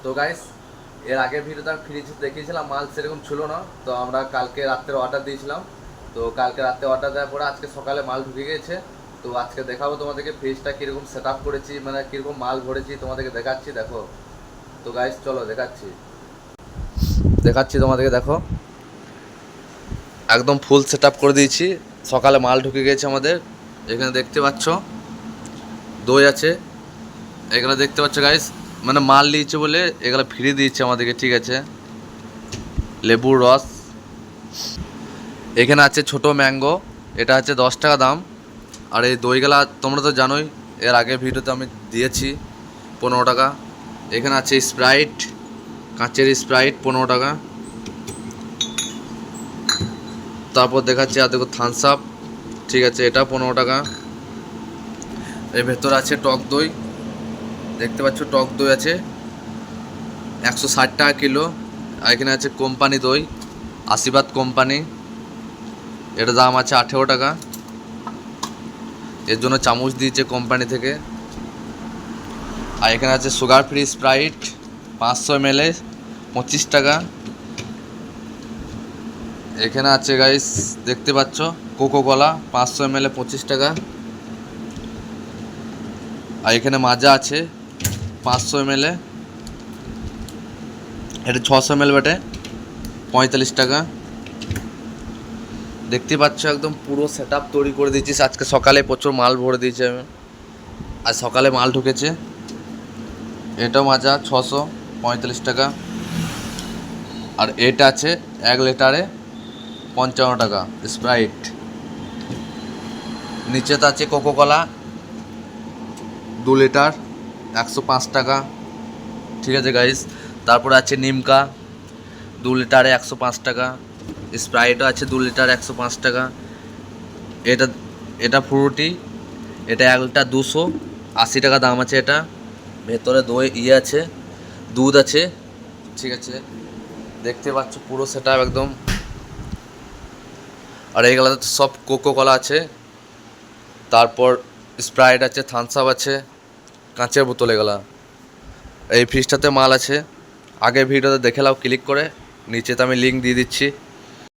তো গাইস, এর আগের ভিডিওতে আমি ফ্রিজ দেখিয়েছিলাম, মাল সেরকম ছিল না। তো আমরা কালকে রাত্রে অর্ডার দিয়েছিলাম। তো কালকে রাত্রে অর্ডার দেওয়ার পরে আজকে সকালে মাল ঢুকে গেছে। তো আজকে দেখাবো তোমাদেরকে ফ্রিজটা কীরকম সেট আপ করেছি, মানে কীরকম মাল ভরেছি তোমাদেরকে দেখাচ্ছি, দেখো। তো গাইস চলো দেখাচ্ছি দেখাচ্ছি তোমাদেরকে, দেখো একদম ফুল সেট আপ করে দিয়েছি। সকালে মাল ঢুকে গেছে আমাদের। এখানে দেখতে পাচ্ছ দই আছে, এগুলো দেখতে পাচ্ছ গাইস, মানে মাল নিয়েছে বলে এগুলো ফ্রি দিয়েছে আমাদেরকে, ঠিক আছে। লেবুর রস, এখানে আছে ছোট ম্যাঙ্গো, এটা আছে 10 টাকা দাম। আর এই দইগুলা তোমরা তো জানোই, এর আগের ভিডিওতে আমি দিয়েছি 15 টাকা। এখানে আছে স্প্রাইট, কাঁচের স্প্রাইট 15 টাকা। তারপর দেখাচ্ছি আর দেখো থামস আপ, ঠিক আছে, এটা 15 টাকা। এর ভেতরে আছে টক দই, দেখতে পাচ্ছ টক দই আছে 160 টাকা কিলো। আর এখানে আছে কোম্পানি দই, আশীর্বাদ কোম্পানি, এটার দাম আছে 18 টাকা। এর জন্য চামচ দিয়েছে কোম্পানি থেকে। আর এখানে আছে সুগার ফ্রি স্প্রাইট 500 ml 25 টাকা। এখানে আছে গাইস, দেখতে পাচ্ছ কোকো কোলা 500 ml 25 টাকা। আর এখানে মাজা আছে 500 ml, এটা 600 ml বটে 45 টাকা। দেখতে পাচ্ছ একদম পুরো সেট আপ তৈরি করে দিয়েছিস। আজকে সকালে প্রচুর মাল ভরে দিয়েছি আমি, আজ সকালে মাল ঢুকেছে। এটা মাজা 645 টাকা। আর এটা আছে 1 লিটারে 55 টাকা স্প্রাইট। নিচেতে আছে কোকোকোলা 2 লিটার 105 টাকা, ঠিক আছে গাইস। তারপরে আছে নিমকা 2 লিটারে 105 টাকা। স্প্রাইটও আছে 2 লিটার 105 টাকা। এটা এটা ফ্রুটি, এটা 1 লিটার 280 টাকা দাম আছে। এটা ভেতরে দই আছে, দুধ আছে, ঠিক আছে, দেখতে পাচ্ছ পুরো সেটা একদম। আর এইগুলোতে তো সব কোকো কোলা আছে, তারপর স্প্রাইট আছে, থামস আপ আছে, কাঁচের বোতল এগুলা। এই ফ্রিজটাতে মাল আছে, আগের ভিডিওতে দেখে নাও ক্লিক করে, নিচেতে আমি লিঙ্ক দিয়ে দিচ্ছি।